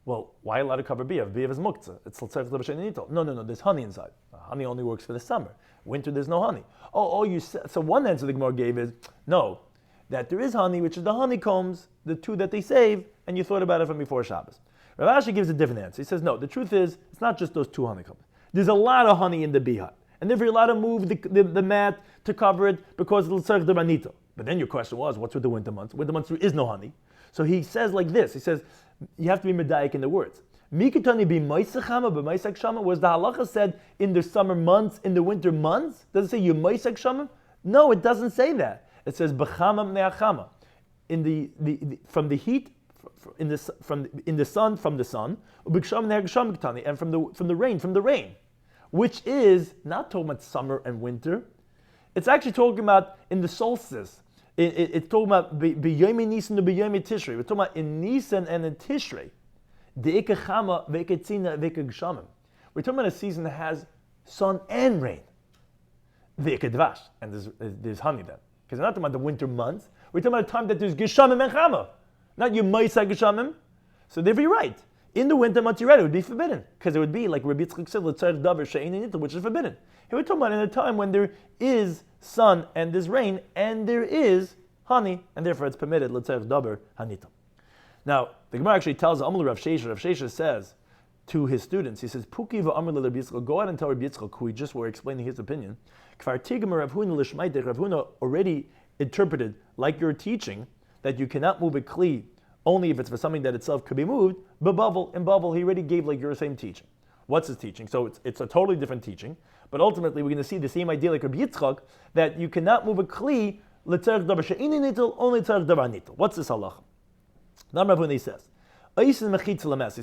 Well, why are you allowed to cover a beehive? Beehive is muktzah. It's l'tzarech davar she'ein nitel. No, there's honey inside. Honey only works for the summer. Winter, there's no honey. You said, so one answer the Gemara gave is, no, that there is honey, which is the honeycombs, the two that they save, and you thought about it from before Shabbos. Rav Ashi gives a different answer. He says, no, the truth is, it's not just those two honeycombs. There's a lot of honey in the beehive. And therefore you're allowed to move the mat to cover it because of the davar nito. But then your question was, what's with the winter months? Winter months there is no honey. So he says like this, he says, you have to be medayik in the words. Mikatani be ma'isach shama, but ma'isach shama, was the halacha said in the summer months, in the winter months? Does it say you ma'isach shama? No, it doesn't say that. It says b'chama mne'achama. From the heat, in the sun, from the sun, and from the rain, which is not talking about summer and winter. It's actually talking about in the solstice. It's talking about b'yomi Nisan to b'yomi Tishrei. We're talking about in Nisan and in Tishrei. We're talking about a season that has sun and rain. And there's honey then. Because we're not talking about the winter months. We're talking about a time that there's geshamim and chama. Not you ma'isa geshamim. So therefore you're right. In the winter months, you're right, it would be forbidden. Because it would be like Rabbi Yitzchak said, l'tzarech davar she'ein nitel, which is forbidden. Here we're talking about in a time when there is sun and there's rain and there is honey, and therefore it's permitted, l'tzarech davar hanitel. Now, the Gemara actually tells Amar Rav Shesha. Rav Shesha says to his students, he says, Puki v'amar Rabbi Yitzchak, go out and tell Rabbi Yitzchak, who we just were explaining his opinion, Kfar tigma Rav Huna l'shmaitech, Rav Huna already interpreted, like you're teaching, that you cannot move a kli only if it's for something that itself could be moved, but in Bavel, he already gave like your same teaching. What's his teaching? So it's a totally different teaching, but ultimately we're going to see the same idea like Rabbi Yitzchak, that you cannot move a kli, l'tzarech davar she'ein nitel, only l'tzarech davar nitel. What's this halacha? Now Rav Huna says, he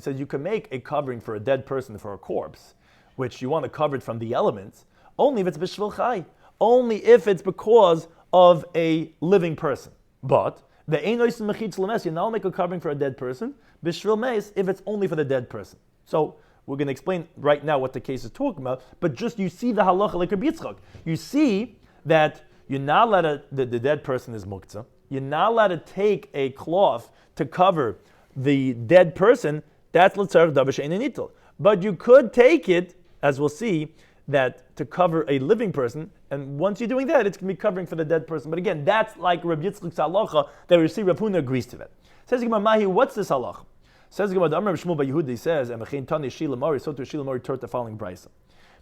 says you can make a covering for a dead person, for a corpse, which you want to cover it from the elements, only if it's b'shvil chai, only if it's because of a living person. But the einois mechitz lemes, you now make a covering for a dead person, b'shvil meis, if it's only for the dead person. So we're going to explain right now what the case is talking about, but just you see the halacha like Rabbi Yitzchak. You see that you're not allowed to, the dead person is muktzah, you're not allowed to take a cloth to cover the dead person, that's l'tzarech davar she'ein nitel. But you could take it, as we'll see, that to cover a living person, and once you're doing that, it's going to be covering for the dead person. But again, that's like Rabbi Yitzchak's halacha that we see Rav Huna agrees to that. Says Gemara, Mahi, what's this halacha? Says Gemara, Amar Shmuel bar Yehuda, he says, and Mechein Tani Shila Mari, so to Shila Mari taught the following brisa.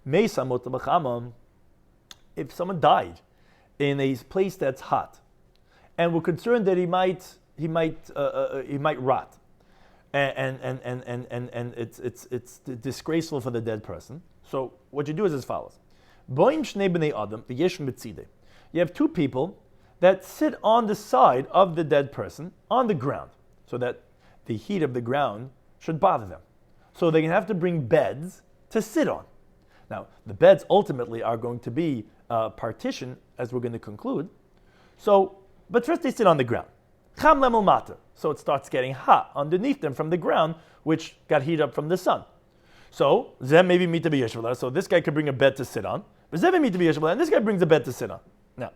Meisa mot b'chama, if someone died in a place that's hot, and we're concerned that he might rot, and it's disgraceful for the dead person. So what you do is as follows: Boim shnei bnei adam v'yesh mitzidei. You have two people that sit on the side of the dead person on the ground, so that the heat of the ground should bother them. So they're going to have to bring beds to sit on. Now the beds ultimately are going to be partitioned, as we're going to conclude. So, but first they sit on the ground. Cham lemel mater. So it starts getting hot underneath them from the ground, which got heated up from the sun. So, zeh maybe mita b'yeshvela. So this guy could bring a bed to sit on. But zeh mita b'yeshvela, and this guy brings a bed to sit on. Now,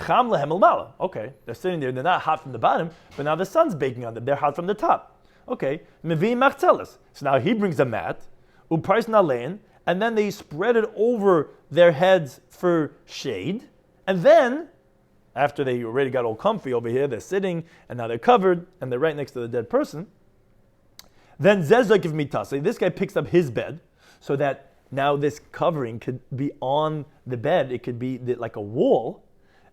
cham lehem el mala. Okay, they're sitting there. They're not hot from the bottom, but now the sun's baking on them. They're hot from the top. Okay, mevi machzelis. So now he brings a mat, upais nalein, and then they spread it over their heads for shade, and then, after they already got all comfy over here, they're sitting, and now they're covered, and they're right next to the dead person. Then Zezek of Mitase, this guy picks up his bed, so that Now this covering could be on the bed. It could be like a wall,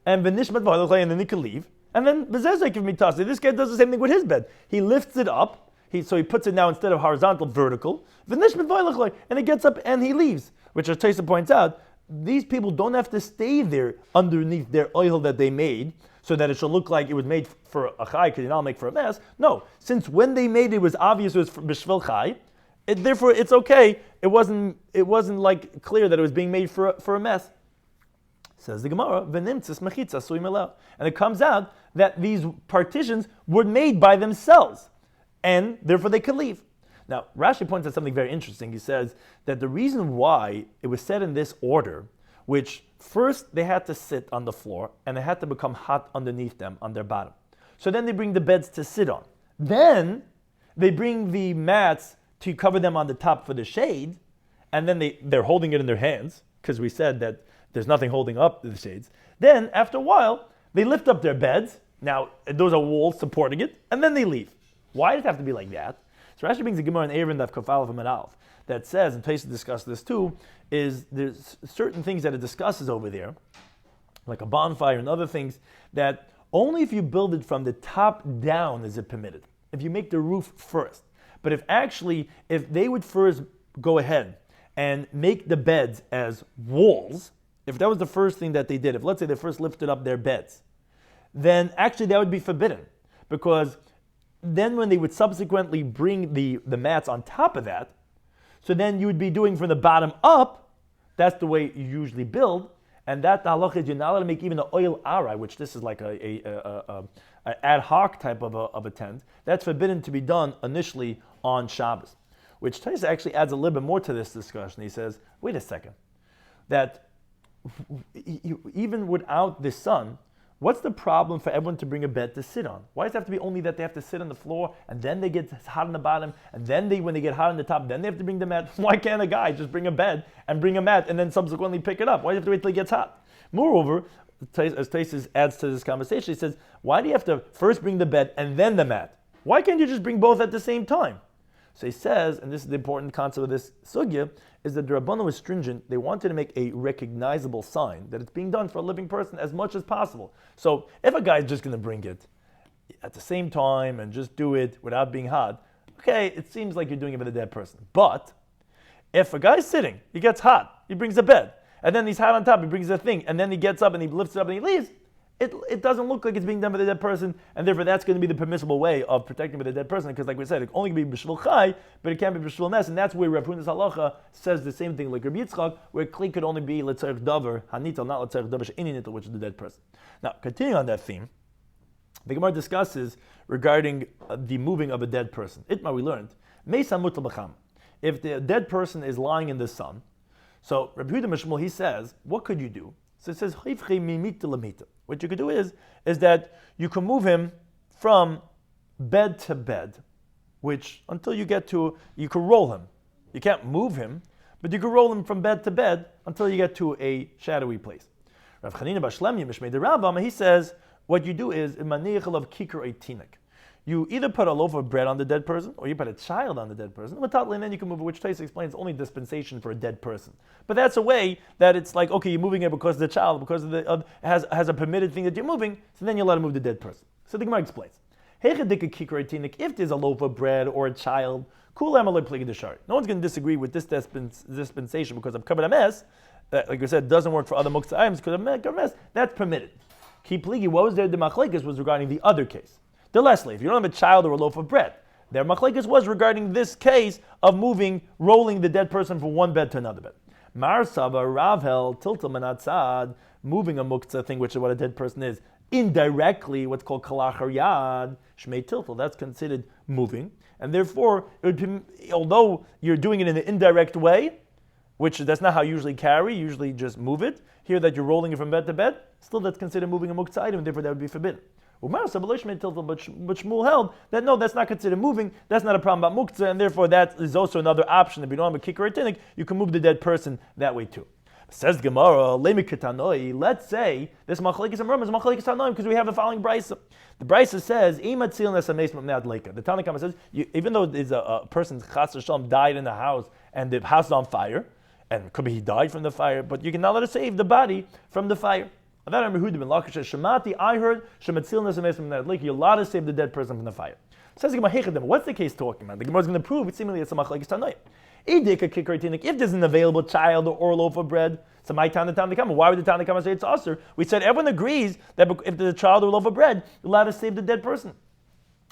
and then he could leave. And then this guy does the same thing with his bed. He lifts it up. So he puts it now instead of horizontal, vertical. And it gets up and he leaves. Which, as Taisa points out, these people don't have to stay there underneath their oil that they made, so that it should look like it was made for a chai, because you don't make for a mess. No, since when they made it was obvious it was for b'shvil chai, therefore it's okay. It wasn't like clear that it was being made for a mess. Says the Gemara, and it comes out that these partitions were made by themselves, and therefore they could leave. Now, Rashi points out something very interesting. He says that the reason why it was said in this order, which first they had to sit on the floor and they had to become hot underneath them on their bottom. So then they bring the beds to sit on. Then they bring the mats to cover them on the top for the shade, and then they're holding it in their hands, because we said that there's nothing holding up the shades. Then, after a while, they lift up their beds. Now, those are walls supporting it, and then they leave. Why does it have to be like that? So Rashi brings a Gemara in Aaron Daf Kaf Aleph Amud Aleph that says, and Taisa discussed this too, is there's certain things that it discusses over there, like a bonfire and other things, that only if you build it from the top down is it permitted. If you make the roof first. But if they would first go ahead and make the beds as walls, if that was the first thing that they did, if let's say they first lifted up their beds, then actually that would be forbidden, because then when they would subsequently bring the mats on top of that, so then you would be doing from the bottom up. That's the way you usually build, and that the halacha is you're not allowed to make even an oil arai, which this is like a ad hoc type of a tent. That's forbidden to be done initially on Shabbos, which Taisa actually adds a little bit more to this discussion. He says, wait a second, that even without the sun, what's the problem for everyone to bring a bed to sit on? Why does it have to be only that they have to sit on the floor and then they get hot on the bottom, and then when they get hot on the top, then they have to bring the mat? Why can't a guy just bring a bed and bring a mat and then subsequently pick it up? Why do you have to wait till it gets hot? Moreover, as Taisus adds to this conversation, he says, why do you have to first bring the bed and then the mat? Why can't you just bring both at the same time? So he says, and this is the important concept of this sugya, is that the Rabbanan was stringent. They wanted to make a recognizable sign that it's being done for a living person as much as possible. So if a guy's just going to bring it at the same time and just do it without being hot, okay, it seems like you're doing it for the dead person. But if a guy's sitting, he gets hot, he brings a bed, and then he's hot on top, he brings a thing, and then he gets up and he lifts it up and he leaves, it doesn't look like it's being done by the dead person, and therefore that's going to be the permissible way of protecting by the dead person, because like we said, it only can be b'shvil chai, but it can't be b'shvil nes, and that's where Rav Huna's halacha says the same thing like Rabbi Yitzchak, where kli could only be letzarech davar hanital, not letzarech davar she'ini nital, which is the dead person. Now, continuing on that theme, the Gemara discusses regarding the moving of a dead person. Itma, we learned, meisa mutal b'cham. If the dead person is lying in the sun, so Rabbi Yehuda Mishmul, he says, what could you do? So it says, what you could do is that you can move him from bed to bed, which until you get to, you can roll him. You can't move him, but you can roll him from bed to bed until you get to a shadowy place. Rav Chanina bar Shloimy Mishmei the Rambam, he says, what you do is, you either put a loaf of bread on the dead person, or you put a child on the dead person, and then you can move it, which Taisa explains only dispensation for a dead person. But that's a way that it's like, okay, you're moving it because of the child, because of the has a permitted thing that you're moving, so then you let him move the dead person. So the Gemara explains. If there's a loaf of bread or a child, no one's going to disagree with this dispensation because of kabbalah mess, that, like I said, doesn't work for other muktzah items because of kabbalah mess, that's permitted. What was there? The machlekes was regarding the other case. The lastly, if you don't have a child or a loaf of bread, their machlekes was regarding this case of rolling the dead person from one bed to another bed. Mar Saba Ravhel Tilta Manatzad, moving a muktzah thing, which is what a dead person is, indirectly, what's called kalachar yad, shmei tiltal, that's considered moving, and therefore, although you're doing it in an indirect way, which that's not how you usually carry, usually just move it, here that you're rolling it from bed to bed, still that's considered moving a muktzah item, and therefore that would be forbidden. But Shmuel held that no, that's not considered moving, that's not a problem about muktzah, and therefore that is also another option. If you don't have a kicker or tinnik, you can move the dead person that way too. Says Gemara, let's say this machlekes and is machlekes tanoim because we have the following brisa. The brisa says, the Tanakhama says, even though there's a person's chas v'shalom died in the house and the house is on fire, and it could be he died from the fire, but you cannot let us save the body from the fire. I heard you're allowed to save the dead person from the fire. Says the Gemara, what's the case talking about? The Gemara is going to prove it's seemingly it's a machlekes tanoim. If there's an available child or a loaf of bread, so my town, the town to come. Why would the town to come and say it's usher? We said everyone agrees that if there's a child or a loaf of bread, you're allowed to save the dead person.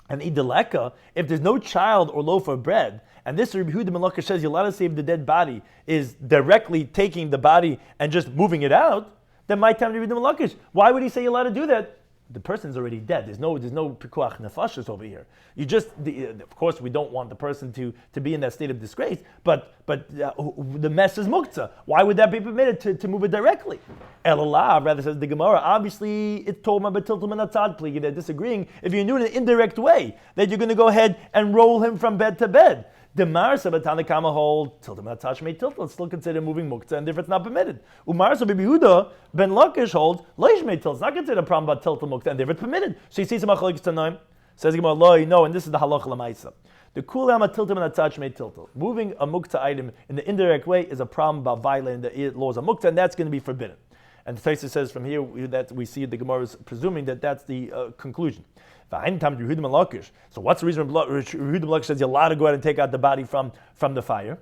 And ideleka, if there's no child or loaf of bread, and this Rabbi Yehuda ben Lakish says you're allowed to save the dead body, is directly taking the body and just moving it out, then my time Rabbi Yehuda ben Lakish. Why would he say you're allowed to do that? The person's already dead. There's no pikuach nefashos over here. You just, of course, we don't want the person to be in that state of disgrace. But the mess is muktzah. Why would that be permitted to move it directly? Elalah, rather says the Gemara. Obviously, it's toma betiltum and atzad pligi. They're disagreeing. If you're doing it in an indirect way, that you're going to go ahead and roll him from bed to bed. Demar sabatana kama hold tiltum atash made tiltum. It's still considered moving muktzah, and therefore it's not permitted. Umar Rabbi Yehuda ben Lakish holds leish made tiltum. It's not considered a problem about tiltum muktzah, and therefore it's permitted. So you see some machlokes tanoim. Says Gemara, no, and this is the halacha lemaisa. The kulam tiltum and atash made tiltum. Moving a muktzah item in the indirect way is a problem about violating the laws of muktzah, and that's going to be forbidden. And the Tosfos says from here that we see the Gemara is presuming that that's the conclusion. So what's the reason Yehuda ben Lakish says you're allowed to go ahead and take out the body from the fire?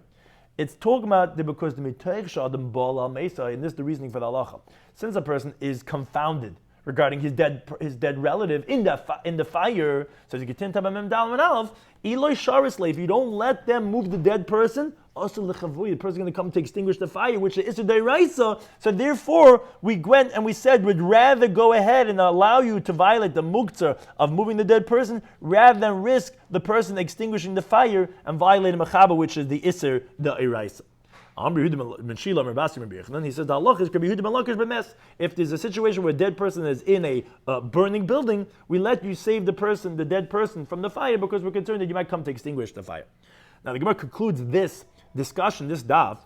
It's talking about because the mitoich shadam bal al mesa, and this is the reasoning for the halacha. Since a person is confounded regarding his dead relative in the fire, so you get if you don't let them move the dead person, also the person is going to come to extinguish the fire, which is Issur D'Oraisa. So therefore, we went and we said we'd rather go ahead and allow you to violate the muktzah of moving the dead person, rather than risk the person extinguishing the fire and violating mechaba, which is the Issur D'Oraisa. He says the halach is Rabbi Yehuda ben Lakish b'mes. If there's a situation where a dead person is in a burning building, we let you save the dead person from the fire, because we're concerned that you might come to extinguish the fire. Now the Gemara concludes this discussion, this daf,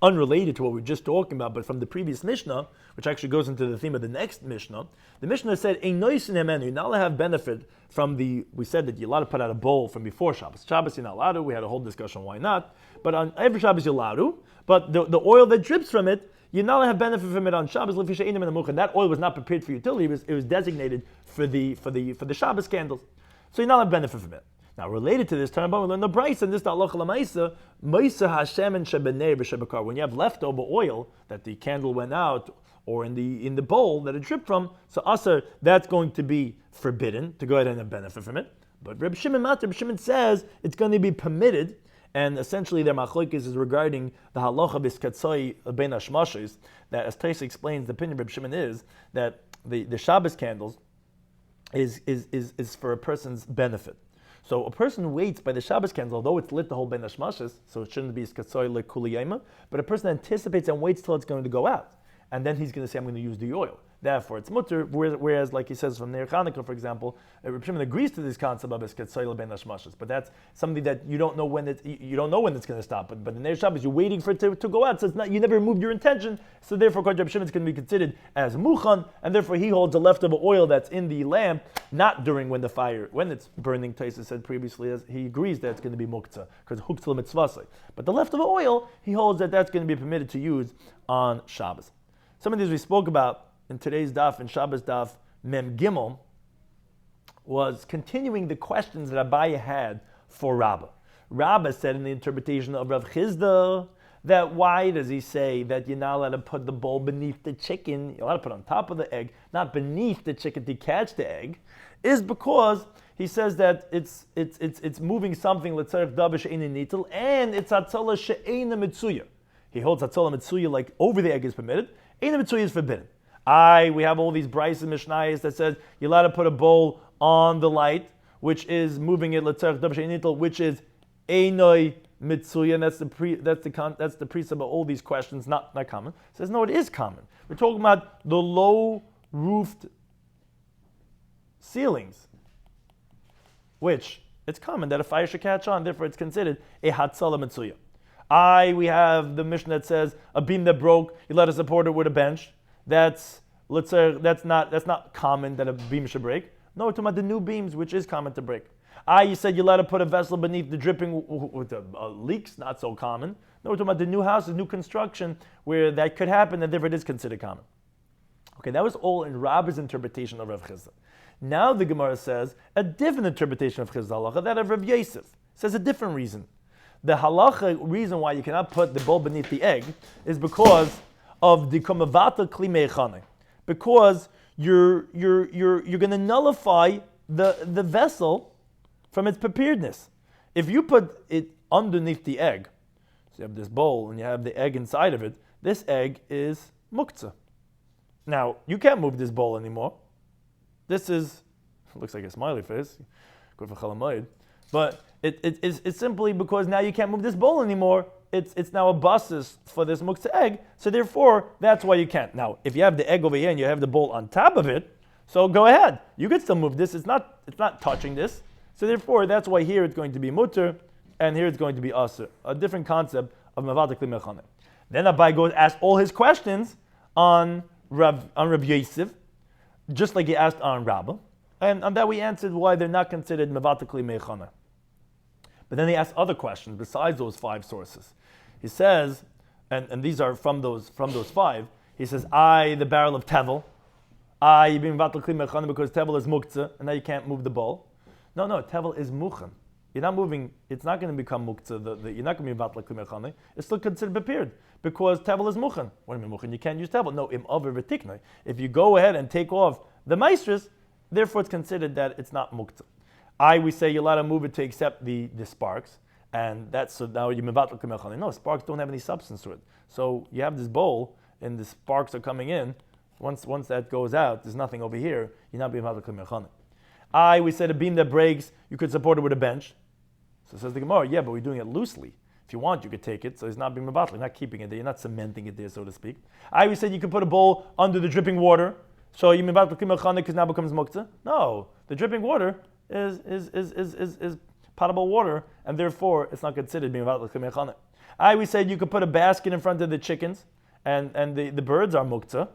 unrelated to what we were just talking about, but from the previous Mishnah, which actually goes into the theme of the next Mishnah. The Mishnah said, you're not allowed to have benefit from we said that you're allowed to put out a bowl from before Shabbos. Shabbos you're not allowed to. We had a whole discussion why not. But on every Shabbos you're allowed to. But the oil that drips from it, you're not allowed to have benefit from it on Shabbos. And that oil was not prepared for utility. It was designated for the Shabbos candles. So you're not allowed to benefit from it. Now, related to this, we learn the Bryce, and this halacha l'maisa, Maisa Hashem and Shebenei b'Shebekar. When you have leftover oil that the candle went out, or in the bowl that it dripped from, so asar, that's going to be forbidden to go ahead and benefit from it. But Reb Shimon says it's going to be permitted, and essentially their machlokes is regarding the halacha b'skatzai ben hashmashos. That, as Tosfos explains, the opinion of Reb Shimon is that the Shabbos candles is for a person's benefit. So a person waits by the Shabbos candle, although it's lit the whole ben hashmashos, so it shouldn't be skatzoy lekuliyema, but a person anticipates and waits till it's going to go out. And then he's going to say, I'm going to use the oil. Therefore, it's mutter, whereas, like he says from Ner Chanukah, for example, Reb Shimon agrees to this concept of skatzoy ben hashmashos, but that's something that you don't know when it's going to stop. But in Ner Shabbos, you're waiting for it to go out, so it's not, you never removed your intention, so therefore, Reb Shimon is going to be considered as muchan, and therefore he holds the leftover oil that's in the lamp, not during when it's burning. Tosfos said previously, as he agrees that it's going to be muktzah, because huktzah mitzvasai. But the leftover oil, he holds that that's going to be permitted to use on Shabbos. Some of these we spoke about in today's daf, in Shabbos Daf, Mem Gimel, was continuing the questions that Abaye had for Rabbah. Rabbah said in the interpretation of Rav Chizda that why does he say that you're not allowed to put the bowl beneath the chicken, you're allowed to put on top of the egg, not beneath the chicken to catch the egg, is because he says that it's moving something, let's say, davish ein nitel, and it's atzola she'eina mitzuya. He holds atzola mitzuya like over the egg is permitted, eina mitzuya is forbidden. We have all these Bryce and Mishnayos that says you're allowed to put a bowl on the light, which is moving it, let's say, which is einoi mitzuya, and that's the precept of all these questions, not common. It says no, it is common. We're talking about the low roofed ceilings, which it's common that a fire should catch on, therefore it's considered a hatzala mitzuya. We have the Mishnah that says a beam that broke, you let us support it with a bench. That's not common that a beam should break. No, we're talking about the new beams, which is common to break. You said you let to put a vessel beneath the dripping with the leaks, not so common. No, we're talking about the new houses, new construction, where that could happen, and therefore it is considered common. Okay, that was all in Rabbi's interpretation of Rav Chisda. Now the Gemara says a different interpretation of Chisda halacha, that of Rav Yosef. Says a different reason. The halacha reason why you cannot put the bowl beneath the egg is because of the komavata kli meichane. Because you're going to nullify the vessel from its preparedness. If you put it underneath the egg, so you have this bowl and you have the egg inside of it, this egg is muktzah. Now, you can't move this bowl anymore. This is, looks like a smiley face, good for chalamayid, but it's simply because now you can't move this bowl anymore. It's now a basis for this muktzah egg, so therefore, that's why you can't. Now, if you have the egg over here and you have the bowl on top of it, so go ahead. You can still move this. It's not touching this. So therefore, that's why here it's going to be mutter, and here it's going to be aser. A different concept of mavata kli mechane. Then Abai goes ask all his questions on Rav Yosef, just like he asked on Rabbah, and on that we answered why they're not considered mavata kli mechane. But then he asked other questions besides those 5 sources. He says, and these are from those 5. He says, the barrel of tevel. You being mavata kli mechane because tevel is muktzah, and now you can't move the bowl. No, tevel is muchen. You're not moving. It's not going to become muktzah. You're not going to be mavata kli mechane. It's still considered prepared because tevel is muchen. What do you mean muchen? You can't use tevel. No, im over v'tiknai. If you go ahead and take off the maestris, therefore it's considered that it's not muktzah. We say you're allowed to move it to accept the sparks, and that's so now you're mavata kli mechane. No, sparks don't have any substance to it. So you have this bowl, and the sparks are coming in. Once that goes out, there's nothing over here. You're not being mavata kli mechane. We said a beam that breaks, you could support it with a bench. So says the Gemara, yeah, but we're doing it loosely. If you want, you could take it. So it's not being mabatl, you're not keeping it there, you're not cementing it there, so to speak. We said you could put a bowl under the dripping water. So you mabatl kimachane because now becomes muktzah. No, the dripping water is potable water, and therefore it's not considered being mabatl kimachane. We said you could put a basket in front of the chickens, and the birds are muktzah,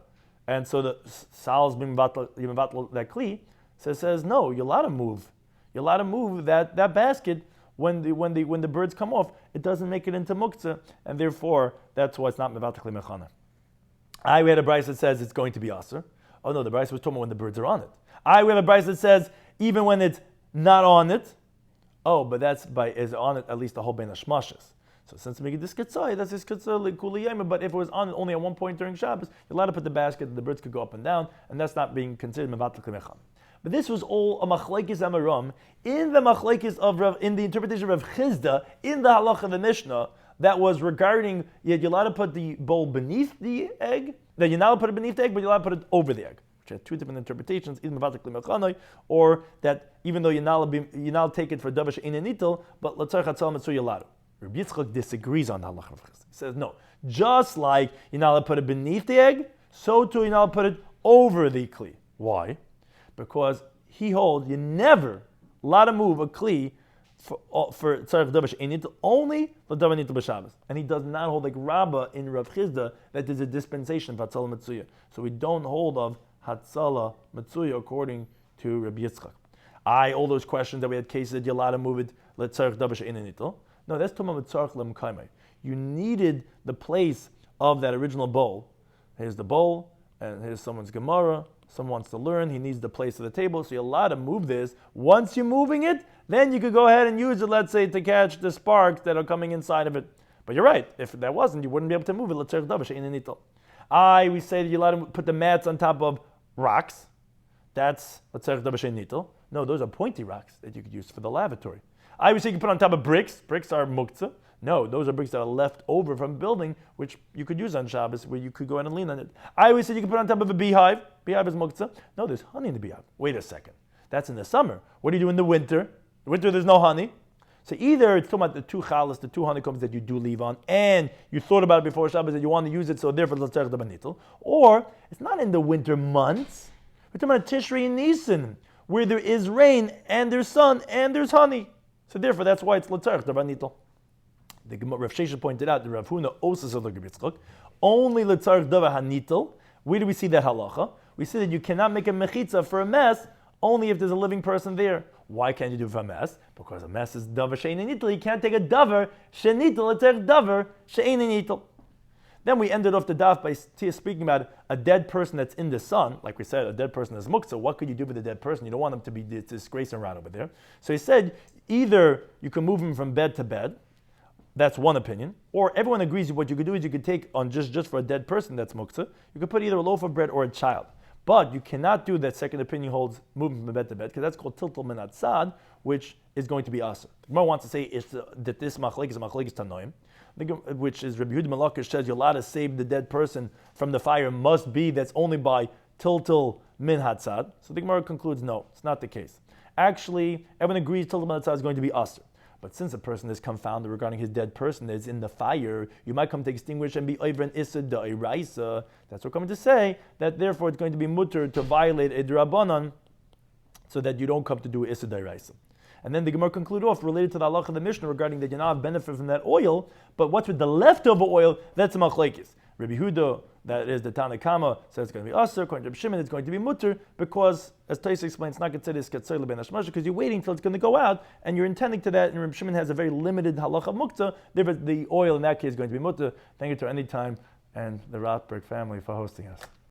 and so the sal's being mabatl that kli. So it says no, you're allowed to move. You're allowed to move that basket when the birds come off. It doesn't make it into muktzah, and therefore that's why it's not mevata kli mechana. We had a brayso that says it's going to be aser. Oh no, the brayso was talking about when the birds are on it. We have a brayso that says even when it's not on it. Oh, but that's is on it at least the whole bein hashmashes. So since we get this kitzai, that's this kitzai kuliyayim. But if it was on it only at one point during Shabbos, you're allowed to put the basket, and the birds could go up and down, and that's not being considered mevata kli mechana. But this was all a machlekes amaram in the machlekes of Rav, in the interpretation of Rav Chisda in the halacha of the Mishnah that was regarding you're allowed to put the bowl beneath the egg. That you're not allowed to put it beneath the egg, but you're allowed to put it over the egg, which have 2 different interpretations: either mavatik limachanai, or that even though you're not allowed to take it for davar she'ein nitel, but l'tzarich hatzal mitzvah you're allowed. Rabbi Yitzchak disagrees on the halacha of Chisda. He says no, just like you're not allowed to put it beneath the egg, so too you're not allowed to put it over the kli. Why? Because he holds you never allowed to move a kli for tzarich davar she'ein nitel, only the davar nitel b'Shabbos, and he does not hold like Rabbah in Rav Chisda that there's a dispensation of hatzala mitzuya. So we don't hold of hatzala mitzuya according to Rabbi Yitzchak. All those questions that we had cases that you're allowed to move it tzarich davar she'ein nitel. No, that's talking about tzarich lemkaimai. You needed the place of that original bowl. Here's the bowl, and here's someone's Gemara. Someone wants to learn, he needs the place of the table, so you're allowed to move this. Once you're moving it, then you could go ahead and use it, let's say, to catch the sparks that are coming inside of it. But you're right, if that wasn't, you wouldn't be able to move it. We say that you're allowed to put the mats on top of rocks. That's no, those are pointy rocks that you could use for the lavatory. We say you can put on top of bricks. Bricks are muktzah. No, those are bricks that are left over from a building, which you could use on Shabbos, where you could go ahead and lean on it. I always said you can put on top of a beehive. Beehive is muktzah. No, there's honey in the beehive. Wait a second. That's in the summer. What do you do in the winter? In the winter, there's no honey. So either it's talking about the 2 chalas, the 2 honeycombs that you do leave on, and you thought about it before Shabbos that you want to use it, so therefore let's the banitel. Or it's not in the winter months. We're talking about Tishrei and Nisan, where there is rain and there's sun and there's honey. So therefore, that's why it's l'tzarech the banitel. The Rav Shesha pointed out the Rav Huna osas of the Yitzchak only l'tzarech davar hanitel. Where do we see that halacha? We see that you cannot make a mechitza for a mess only if there's a living person there. Why can't you do it for a mess? Because a mess is davar she'ein nitel. You can't take a davar she'nitel and take davar she'ein nitel. Then we ended off the daf by speaking about a dead person that's in the sun. Like we said, a dead person is muktzah. What could you do with a dead person? You don't want him to be disgraced and rot over there. So he said, either you can move him from bed to bed. That's one opinion. Or everyone agrees what you could do is you could take on just for a dead person that's muktzah, you could put either a loaf of bread or a child. But you cannot do that second opinion holds moving from bed to bed, because that's called tiltul min atzad, which is going to be asr. The Gemara wants to say that this machlek is tanoim, which is Rabbi Yehuda Malakish says you're allowed to save the dead person from the fire must be that's only by tiltul min hatzad. So the Gemara concludes no, it's not the case. Actually, everyone agrees tiltul min hatzad is going to be asr. But since a person is confounded regarding his dead person that is in the fire, you might come to extinguish and be over an issa da'iraisa. That's what we're coming to say, that therefore it's going to be mutter to violate a drabanan so that you don't come to do issa da'iraisa. And then the Gemara conclude off related to the halacha of the Mishnah regarding that you not have benefit from that oil, but what's with the leftover oil, that's a machlekes. Rabbi Huda, that is the Tanakama, says it's going to be asr. According to Rabbi Shimon, it's going to be mutter because, as Taisa explains, it's not considered ketzayla ben hashmasha because you're waiting till it's going to go out and you're intending to that. And Rabbi Shimon has a very limited halacha mukta. Therefore, the oil in that case is going to be mutter. Thank you to any time and the Rothberg family for hosting us.